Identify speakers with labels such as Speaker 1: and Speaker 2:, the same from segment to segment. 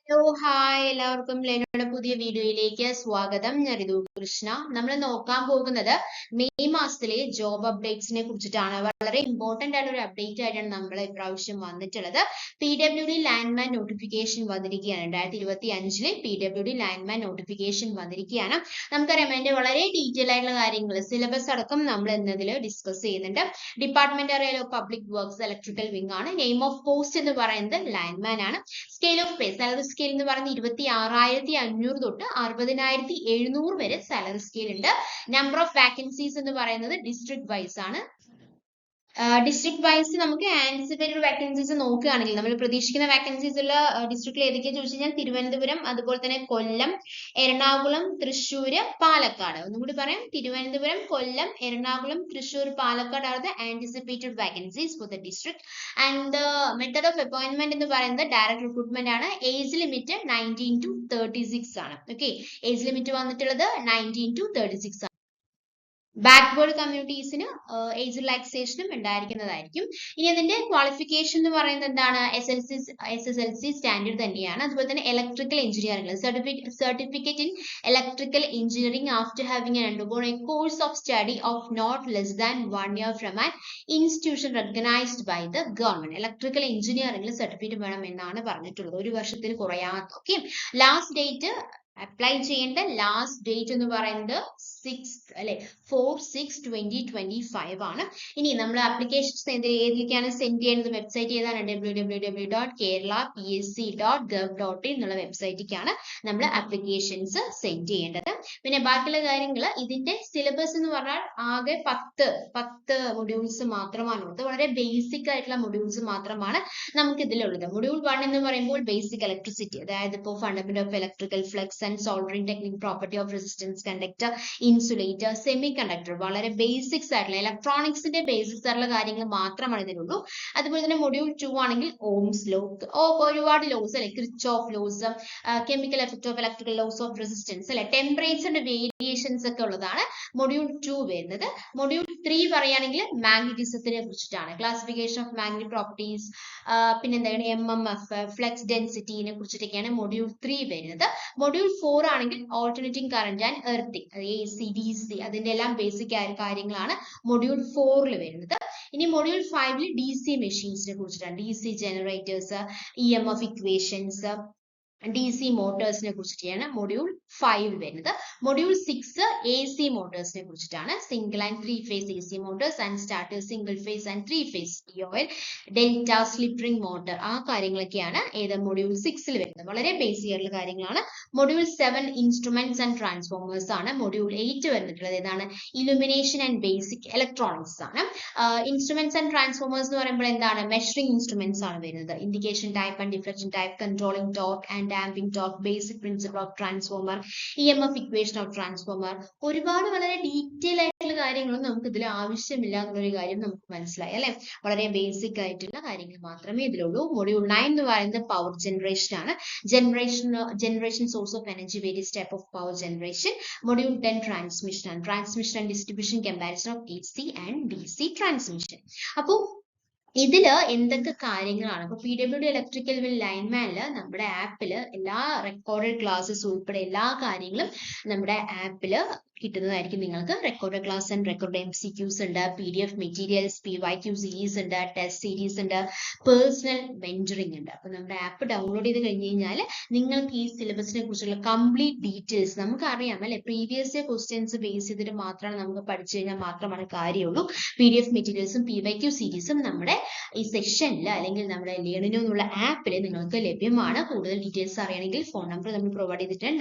Speaker 1: Hello hi എല്ലാവർക്കും ലെനോയുടെ പുതിയ വീഡിയോയിലേക്ക് സ്വാഗതം. ഞാൻ ഋതു കൃഷ്ണ. നമ്മൾ നോക്കാൻ പോകുന്നത് മെയ് മാസത്തിലെ ജോബ് അപ്ഡേറ്റ്സിനെ കുറിച്ചിട്ടാണ്. വളരെ ഇമ്പോർട്ടന്റ് ആയിട്ടുള്ള ഒരു അപ്ഡേറ്റ് ആയിട്ടാണ് നമ്മൾ ഇപ്രാവശ്യം വന്നിട്ടുള്ളത്. PWD ലാൻഡ്മാൻ നോട്ടിഫിക്കേഷൻ വന്നിരിക്കുകയാണ്. 2025 PWD ലാൻഡ്മാൻ നോട്ടിഫിക്കേഷൻ വന്നിരിക്കുകയാണ്. നമുക്കറിയാം അതിന്റെ വളരെ ഡീറ്റെയിൽ ആയിട്ടുള്ള കാര്യങ്ങൾ സിലബസ് അടക്കം നമ്മൾ എന്നതിൽ ഡിസ്കസ് ചെയ്യുന്നുണ്ട്. ഡിപ്പാർട്ട്മെന്റ് അറിയാലോ, പബ്ലിക് വർക്ക്സ് ഇലക്ട്രിക്കൽ വിങ് ആണ്. നെയിം ഓഫ് പോസ്റ്റ് എന്ന് പറയുന്നത് ലാൻഡ്മാൻ ആണ്. Scale of pay salary scale എന്ന് പറയുന്നത് 26,500 തൊട്ട് 60,700 വരെ സാലറി സ്കെയിൽ ഉണ്ട്. നമ്പർ ഓഫ് വാക്കൻസീസ് എന്ന് പറയുന്നത് ഡിസ്ട്രിക്ട് വൈസ് ആണ്. ഡിസ്ട്രിക്ട് വൈസ് നമുക്ക് ആന്റിസിപ്പേറ്റഡ് വാക്കൻസീസ് നോക്കുകയാണെങ്കിൽ നമ്മൾ പ്രതീക്ഷിക്കുന്ന വാക്കൻസീസ് ഉള്ള ഡിസ്ട്രിക്റ്റിൽ ഏതൊക്കെയാണെന്ന് ചോദിച്ചു കഴിഞ്ഞാൽ തിരുവനന്തപുരം, അതുപോലെ തന്നെ കൊല്ലം, എറണാകുളം, തൃശ്ശൂർ, പാലക്കാട്. ഒന്നുകൂടി പറയാം, തിരുവനന്തപുരം, കൊല്ലം, Ernakulam, Thrissur, Palakkad are the anticipated vacancies for the district. And the method of appointment എന്ന് പറയുന്നത് ഡയറക്ട് റിക്രൂട്ട്മെന്റ് ആണ്. ഏജ് ലിമിറ്റ് 19 to 36 ആണ്. ഓക്കെ, ഏജ് ലിമിറ്റ് വന്നിട്ടുള്ളത് 19 to 36 ആണ്. ബാക്ക്വേർഡ് കമ്മ്യൂണിറ്റീസിന് ഏജ് റിലാക്സേഷനും ഉണ്ടായിരിക്കുന്നതായിരിക്കും. ഇനി അതിന്റെ ക്വാളിഫിക്കേഷൻ എന്ന് പറയുന്നത് എന്താണ്? SSLC സ്റ്റാൻഡേർഡ് തന്നെയാണ്. അതുപോലെ തന്നെ electrical engineering certificate in electrical engineering after having undergone a course of study of not less than 1 year from an institution recognized by the government. Electrical എഞ്ചിനീയറിംഗിൽ സർട്ടിഫിക്കറ്റ് വേണം എന്നാണ് പറഞ്ഞിട്ടുള്ളത്. ഒരു വർഷത്തിൽ കുറയാത്ത. ഓക്കെ, ലാസ്റ്റ് ഡേറ്റ് അപ്ലൈ ചെയ്യേണ്ട last date എന്ന് പറയുന്നത് 4/6/2025 ആണ്. ഇനി നമ്മൾ ആപ്ലിക്കേഷൻസ് ഏതിലേക്കാണ് സെൻഡ് ചെയ്യേണ്ടത്? വെബ്സൈറ്റ് ഏതാണ്? www.kerala.psc.gov.in എന്നുള്ള വെബ്സൈറ്റിലേക്കാണ് നമ്മൾ ആപ്ലിക്കേഷൻസ് സെൻഡ് ചെയ്യേണ്ടത്. പിന്നെ ബാക്കിയുള്ള കാര്യങ്ങൾ, ഇതിന്റെ സിലബസ് എന്ന് പറഞ്ഞാൽ ആകെ 10 മൊഡ്യൂൾസ് മാത്രമാണുള്ളത്. വളരെ ബേസിക് ആയിട്ടുള്ള മൊഡ്യൂൾസ് മാത്രമാണ് നമുക്ക് ഇതിലുള്ളത്. മൊഡ്യൂൾ 1 എന്ന് പറയുമ്പോൾ ബേസിക് ഇലക്ട്രിസിറ്റി, അതായത് ഇപ്പോൾ fundamental of electrical flux and soldering technique, property of resistance, conductor, insulator, semi conductor, വളരെ ബേസിക്സ് ആയിട്ടുള്ള ഇലക്ട്രോണിക്സിന്റെ ബേസിക്സ് ആയിട്ടുള്ള കാര്യങ്ങൾ മാത്രമാണ് ഇതിനുള്ളൂ. അതുപോലെ തന്നെ മൊഡ്യൂൾ 2 ആണെങ്കിൽ ഓംസ് ലോ, ഒരുപാട് ലോസ് അല്ലെ, ക്രിച്ച്ഓഫ് loss, chemical effect of electrical loss of resistance അല്ലെ, ടെമ്പറേച്ചറിന്റെ വേരിയേഷൻസ് ഒക്കെ ഉള്ളതാണ് മൊഡ്യൂൾ 2 വരുന്നത്. മൊഡ്യൂൾ 3 പറയുകയാണെങ്കിൽ മാഗ്നറ്റിസത്തിനെ കുറിച്ചിട്ടാണ്. ക്ലാസിഫിക്കേഷൻ ഓഫ് മാഗ്നറ്റിക് പ്രോപ്പർട്ടീസ്, പിന്നെ എന്താണ് MMF, ഫ്ലക്സ് ഡെൻസിറ്റിനെ കുറിച്ചിട്ടൊക്കെയാണ് മൊഡ്യൂൾ 3 വരുന്നത്. മൊഡ്യൂൾ 4 ആണെങ്കിൽ alternating current and earthing, AC DC അതിന്റെ എല്ലാം ബേസിക് ആയ കാര്യങ്ങളാണ് മൊഡ്യൂൾ 4 വരുന്നത്. ഇനി മൊഡ്യൂൾ 5 DC മെഷീൻസിനെ കുറിച്ചിട്ടാണ്. DC generators, EMF equations, DC മോട്ടോഴ്സിനെ കുറിച്ചിട്ടാണ് മൊഡ്യൂൾ 5 വരുന്നത്. മൊഡ്യൂൾ 6 AC മോട്ടോഴ്സിനെ കുറിച്ചിട്ടാണ്. Single and 3 phase AC motors and starters, single phase and 3 phase ഓയിൽ, ഡെൽറ്റ, സ്ലിപ്പ് റിംഗ് മോട്ടോർ, ആ കാര്യങ്ങളൊക്കെയാണ് ഏത് മൊഡ്യൂൾ 6 വരുന്നത്. വളരെ ബേസിക് ആയിട്ടുള്ള കാര്യങ്ങളാണ്. മൊഡ്യൂൾ 7 ഇൻസ്ട്രുമെന്റ്സ് ആൻഡ് ട്രാൻസ്ഫോമേഴ്സ് ആണ്. മൊഡ്യൂൾ 8 വന്നിട്ടുള്ളത് ഏതാണ്? ഇലുമിനേഷൻ ആൻഡ് ബേസിക് ഇലക്ട്രോണിക്സ് ആണ്. ഇൻസ്ട്രുമെന്റ്സ് ആൻഡ് ട്രാൻസ്ഫോമേഴ്സ് എന്ന് പറയുമ്പോൾ എന്താണ്? മെഷറിംഗ് ഇൻസ്ട്രുമെന്റ്സ് ആണ് വരുന്നത്. Indication type and deflection type, controlling torque and damping torque, basic principle of transformer, EMF equation of transformer. ഒരുപാട് വളരെ ഡീറ്റെയിൽ ആയിട്ടുള്ള കാര്യങ്ങളൊന്നും നമുക്ക് ഇതിൽ ആവശ്യമില്ല എന്നൊരു കാര്യം നമുക്ക് മനസ്സിലായി അല്ലെ. വളരെ ബേസിക് ആയിട്ടുള്ള കാര്യങ്ങൾ മാത്രമേ ഇതിലുള്ളൂ. മൊഡ്യൂൾ 9 എന്ന് പറയുന്നത് പവർ ജനറേഷൻ ആണ്. Generation source of energy, various type of power generation. Module 10 transmission ആണ്. Transmission and distribution, comparison of AC and DC transmission. അപ്പോൾ ഇതില് എന്തൊക്കെ കാര്യങ്ങളാണ്? ഇപ്പൊ PWD ഇലക്ട്രിക്കൽ ലൈൻമാനില് നമ്മുടെ ആപ്പില് എല്ലാ റെക്കോർഡഡ് ക്ലാസ്സസ് ഉൾപ്പെടെ എല്ലാ കാര്യങ്ങളും നമ്മുടെ ആപ്പില് കിട്ടുന്നതായിരിക്കും. നിങ്ങൾക്ക് recorded class and record MCQs ഉണ്ട്, PDF മെറ്റീരിയൽസ്, PYQ സീരീസ് ഉണ്ട്, ടെസ്റ്റ് സീരീസ് ഉണ്ട്, പേഴ്സണൽ മെന്ററിംഗ് ഉണ്ട്. അപ്പൊ നമ്മുടെ ആപ്പ് ഡൗൺലോഡ് ചെയ്ത് കഴിഞ്ഞ് കഴിഞ്ഞാൽ നിങ്ങൾക്ക് ഈ സിലബസിനെ കുറിച്ചുള്ള കംപ്ലീറ്റ് ഡീറ്റെയിൽസ് നമുക്ക് അറിയാം അല്ലെ. പ്രീവിയസ് ഇയർ ക്വസ്റ്റ്യൻസ് ബേസ് ചെയ്തിട്ട് മാത്രമാണ് നമുക്ക് പഠിച്ചു കഴിഞ്ഞാൽ മാത്രമാണ് കാര്യമുള്ളൂ. PDF മെറ്റീരിയൽസും PYQ സീരീസും നമ്മുടെ ഈ സെക്ഷനിൽ അല്ലെങ്കിൽ നമ്മുടെ ലേണിനോ എന്നുള്ള ആപ്പിൽ നിങ്ങൾക്ക് ലഭ്യമാണ്. കൂടുതൽ ഡീറ്റെയിൽസ് അറിയണമെങ്കിൽ ഫോൺ നമ്പർ നമ്മൾ പ്രൊവൈഡ് ചെയ്തിട്ടുണ്ട്.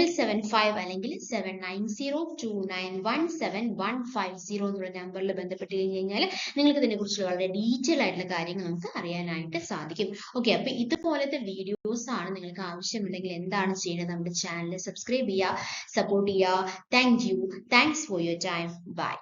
Speaker 1: 9074317775 അല്ലെങ്കിൽ 7902917150 എന്നുള്ള നമ്പറിൽ ബന്ധപ്പെട്ട് കഴിഞ്ഞാൽ നിങ്ങൾക്ക് ഇതിനെ കുറിച്ചുള്ള വളരെ ഡീറ്റെയിൽ ആയിട്ടുള്ള കാര്യങ്ങൾ നമുക്ക് അറിയാനായിട്ട് സാധിക്കും. ഓക്കെ, അപ്പൊ ഇതുപോലത്തെ വീഡിയോസ് ആണ് നിങ്ങൾക്ക് ആവശ്യമുണ്ടെങ്കിൽ എന്താണ് ചെയ്യേണ്ടത്? നമ്മുടെ ചാനൽ സബ്സ്ക്രൈബ് ചെയ്യുക, സപ്പോർട്ട് ചെയ്യുക. Thanks for your time. By.